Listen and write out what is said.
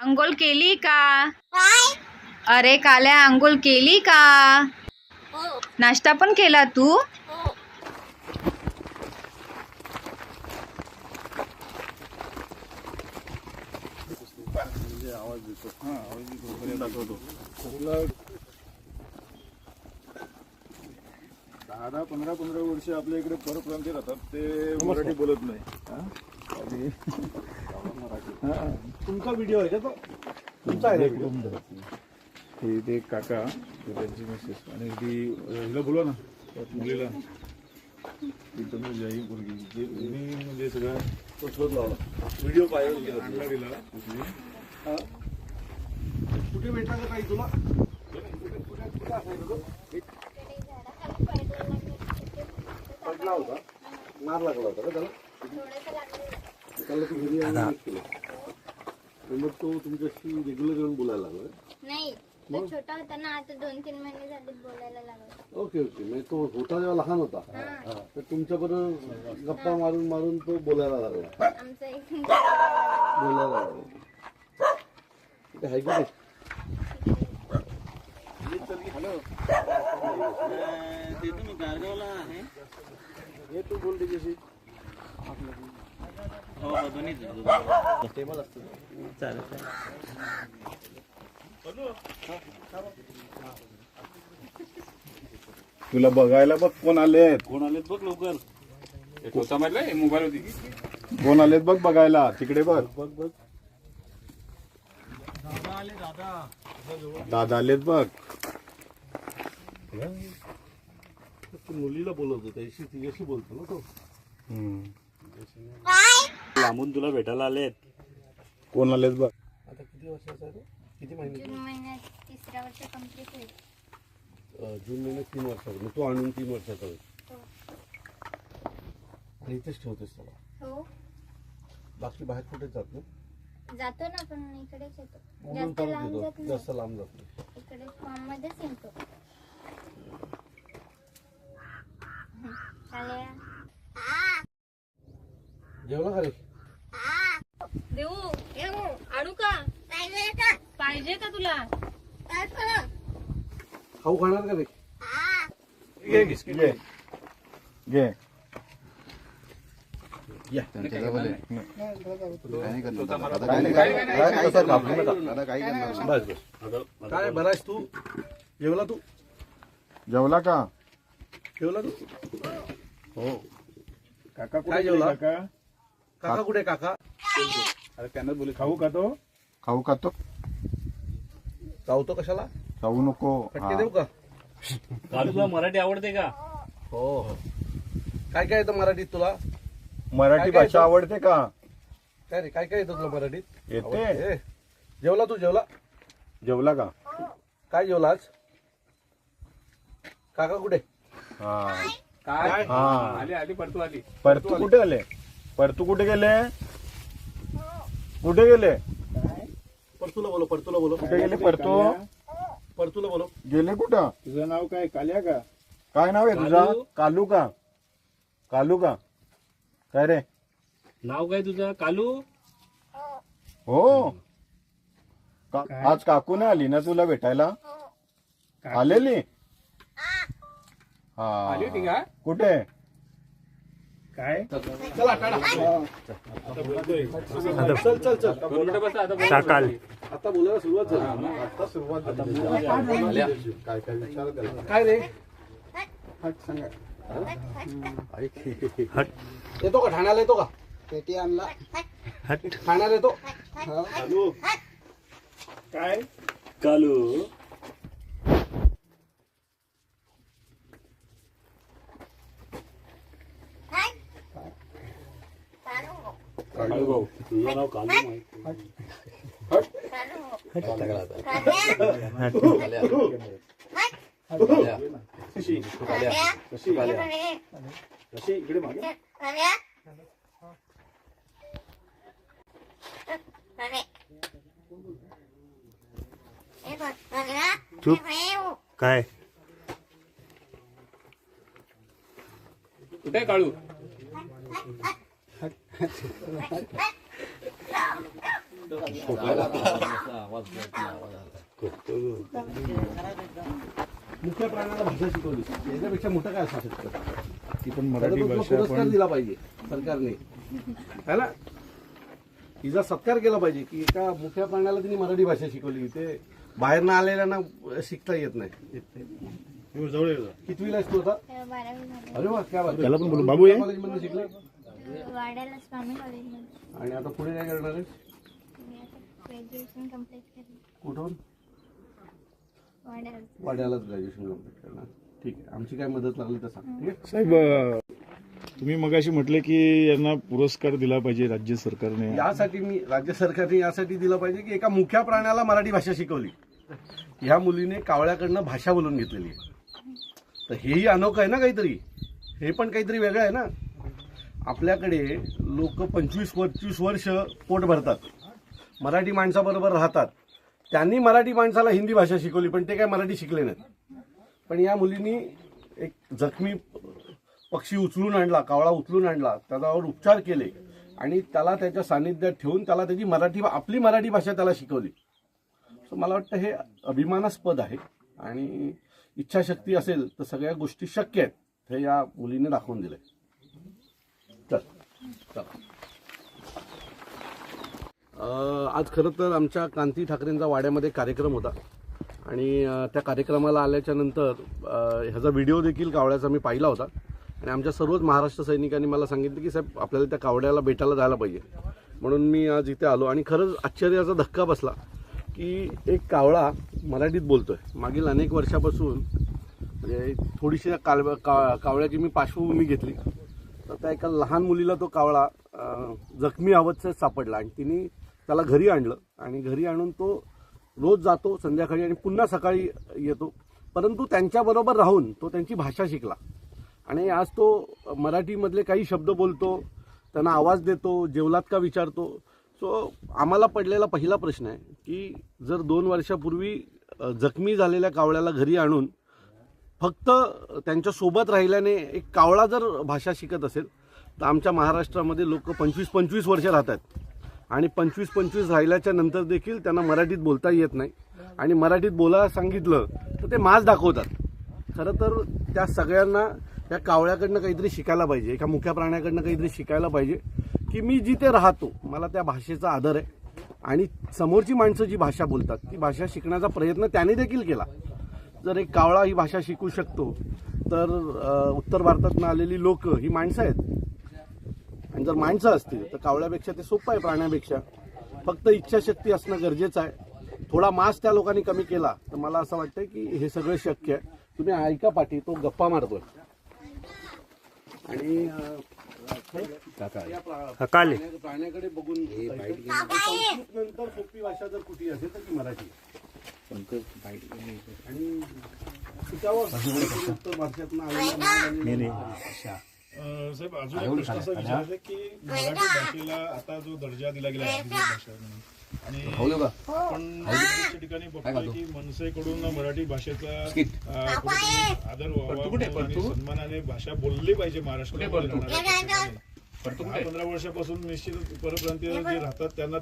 अंघोळ केली का? अरे काल्या, अंघोळ केली का? नाश्ता पण केला तू? आवाज देतो. दाखवतो. 10-15 वर्ष आपल्या इकडे परप्रांतीय राहतात, ते मराठी बोलत नाही. तुमचा व्हिडिओ आहे का तो? तुमचा आहे हे ते काका, त्यांची मिसेस, आणि ती हिला बोलवा ना, मुलीला तिथं जाई मुलगी म्हणजे सगळं तो शोध लावला, व्हिडिओ पाहिजे आणला दिला. कुठे भेटला का काही तुला? कुठे असायचं तो? पडला होता, मार लागला होता का त्याला? त्याला तू घरी आणून केलं. मग तो तुमच्याशी रेग्युलर येऊन बोलायला लागला? नाही, तो छोटा होता ना, आता 2-3 महिने झाले बोलायला लागला. Okay okay. म्हणजे तो होता जेव्हा लहान होता, तर तुमच्या बरोबर गप्पा मारून मारून तो बोलायला लागला. आमचं एक बोलायला लागला. ते आहे की नाही? हे तू बोल त्याच्याशी. तुला बघायला बघ कोण आलेत. कोण आलेत बघ लवकर. मोबाईल होती. कोण आलेत बघ बघायला, तिकडे बघ. बघ बघ. दादा आलेत बघ. तू मुलीला बोलवतो, त्याशी तिच्याशी बोलतो ना तो. लांबून तुला भेटायला आलेत. कोण आलेत बघ. आता किती वर्षाचा आहे तो? किती महिने? जून महिन्यात 3रा वर्ष कंप्लीट होईल. जून महिन्यात 3 वर्षाचा. मग तो आणून 3 वर्षाचा होईल. आणि इथेच ठेवतेस त्याला? हो, बाकी बाहेर कुठे जात नाही? जातो ना, पण इकडेच येतो. म्हणून जास्त परत लांब जात येतो. जास्त लांब जात नाही. नाही, इकडे फॉर्म मध्येच येतो. आल्या. जेवला का रे? देऊ आणू का? पाहिजे का तुला? खाऊ खाणार का रे? घे घे घे. बस बस. काय बरा आहेस तू? जेवला तू? जेवला का? जेवला तू? हो. काका काय जेवला? काका काका कुठे काका? अरे त्यांना बोल, खाऊ का तो? खाऊ का तो? चावतो कशाला? खाऊ नको. फटके देऊ का? कालू तुला मराठी आवडते का? हो हो. काय काय येतं मराठीत तुला? मराठी काय भाषा तो? आवडते का? काय रे, काय काय येतं तुला मराठीत? येते. आवडते. जेवला तू? जेवला? जेवला का? काय जेवला आज? काका कुठे? हा. काय? हा. आली परतू आली. परतू कुठे आले? परतू कुठे गेले? कुठे गेले? परतूला बोलो, परतूला बोलो. कुठे गेले परतू? परतूला बोलो. गेले कुठं? तुझं नाव काय? काल्या का? काय नाव आहे तुझं? कालू का? कालू का? काय रे? नाव काय तुझं? कालू? हो. आज काकू नाही आली ना तुला भेटायला? आलेली? हा. कुठे? काय? चला टाळा. चल चल चल. साकाल. आता बोलायला सुरुवात झाली. आता सुरुवात झाली. काय काय विचार त्याला. काय रे? येतो का? ठाण्याला येतो का? पेटी आणला. ठाण्याला येतो? कालू. काय? कालू. कालू भाऊ, तुझं नाव कालू माहिती. कशी इकडे मागे? काय? कुठे काळू? मुख्य प्राण्याला भाषा शिकवली याच्यापेक्षा मोठं काय असू शकतं. ती पण त्याला मराठी तो तुला भाषा पुरस्कार पण दिला पाहिजे सरकारने, है ना. तिचा सत्कार केला पाहिजे की एका मुख्य प्राण्याला तिने मराठी भाषा शिकवली. ते बाहेर ना आलेल्यांना शिकता येत नाही. जवळ ये. कितवीला आहेस तू आता? 12वी झाली. अरे वा, क्या बात. त्याला पण बोलू बाबू ये. कॉलेजमध्ये शिकले वाड्याला स्वामी कॉलेजमध्ये आणि आता पुढे काय करणार आहेस? मी आता ग्रॅज्युएशन कम्प्लीट केलं. कुठून? वाड्याला. वाड्यालाच ग्रॅज्युएशन कम्प्लीट करणार. ठीक आहे, आमची काय मदत लागली तर सांग. ठीक आहे. साहेब तुम्ही मगाशी म्हटले की यांना पुरस्कार दिला पाहिजे राज्य सरकारने. यासाठी मी राज्य सरकारने यासाठी दिलं पाहिजे की एका मुख्या प्राण्याला मराठी भाषा शिकवली. ह्या मुलीने कावळ्याकडनं भाषा बोलून घेतलेली आहे. तर हेही अनोखं आहे ना काहीतरी. हे पण काहीतरी वेगळं आहे ना. आपल्याकडे लोक 25-25 वर्ष पोट भरतात, मराठी माणसाबरोबर राहतात. त्यांनी मराठी माणसाला हिंदी भाषा शिकवली पण ते काय मराठी शिकले नाहीत. पण या मुलींनी एक जखमी पक्षी उचलून आणला, कावळा उचलून आणला, त्याच्यावर उपचार केले आणि त्याला त्याच्या सानिध्यात ठेवून त्याला त्याची आपली मराठी भाषा त्याला शिकवली. सो मला वाटतं हे अभिमानास्पद आहे आणि इच्छाशक्ती असेल तर सगळ्या गोष्टी शक्य आहेत. हे या मुलीने दाखवून दिलंय. चल. आज खरं तर आमच्या क्रांती ठाकरेंचा वाड्यामध्ये कार्यक्रम होता आणि त्या कार्यक्रमाला आल्याच्या नंतर ह्याचा व्हिडिओ देखील कावळ्याचा मी पाहिला होता आणि आमच्या सर्वच महाराष्ट्र सैनिकांनी मला सांगितलं की साहेब आपल्याला त्या कावड्याला भेटायला जायला पाहिजे. म्हणून मी आज इथे आलो आणि खरंच आश्चर्याचा धक्का बसला की एक कावळा मराठीत बोलतोय. मागील अनेक वर्षापासून म्हणजे थोडीशी कावळ्याची मी पार्श्वभूमी घेतली तर त्या एका लहान मुलीला तो कावळा जखमी अवस्थेत सापडला आणि तिने त्याला घरी आणलं आणि घरी आणून तो रोज जातो संध्याकाळी आणि पुन्हा सकाळी येतो. परंतु त्यांच्याबरोबर राहून तो त्यांची भाषा शिकला आणि आज तो मराठीमधले काही शब्द बोलतो, त्यांना आवाज देतो, जेवलात का विचारतो. सो आम्हाला पडलेला पहिला प्रश्न आहे की जर 2 वर्षापूर्वी जखमी झालेल्या कावळ्याला घरी आणून फक्त त्यांच्यासोबत राहिल्याने एक कावळा जर भाषा शिकत असेल तर आमच्या महाराष्ट्रामध्ये लोक 25-25 वर्ष राहतात आणि 25-25 राहिल्याच्या नंतर देखील त्यांना मराठीत बोलता येत नाही आणि मराठीत बोलायला सांगितलं तर ते माज दाखवतात. खरं तर त्या सगळ्यांना त्या कावळ्याकडनं काहीतरी शिकायला पाहिजे, एका मुख्या प्राण्याकडनं काहीतरी शिकायला पाहिजे की मी जिथे राहतो मला त्या भाषेचा आदर आहे आणि समोरची माणसं जी भाषा बोलतात ती भाषा शिकण्याचा प्रयत्न त्याने देखील केला. जर एक कावळा ही भाषा शिकू शकतो तर उत्तर भारतातून आलेली लोक ही माणसं आहेत आणि जर माणसं असतील तर कावळ्यापेक्षा ते सोपं आहे प्राण्यापेक्षा. फक्त इच्छाशक्ती असणं गरजेचं आहे. थोडा मास त्या लोकांनी कमी केला तर मला असं वाटतं की हे सगळं शक्य आहे. तुम्ही ऐका पाठी, तो गप्पा मारतोय आणि प्राण्याकडे बघून नंतर सोपी भाषा जर कुठे असेल तर ती मराठी आणि शिकावं उत्तर भारतातून साहेब अजून एक प्रश्न असा विचारायचा की मराठी भाषेला आता जो दर्जा दिला गेला आहे अधिकृत भाषा म्हणून आणि आपण बऱ्याचशा ठिकाणी बघतोय की मनसेकडून मराठी भाषेचा कुठेतरी आदर व्हावा आणि सन्मानाने भाषा बोलली पाहिजे महाराष्ट्रामध्ये राहणाऱ्या 15 वर्षापासून निश्चित परप्रांतीय जे राहतात त्यांना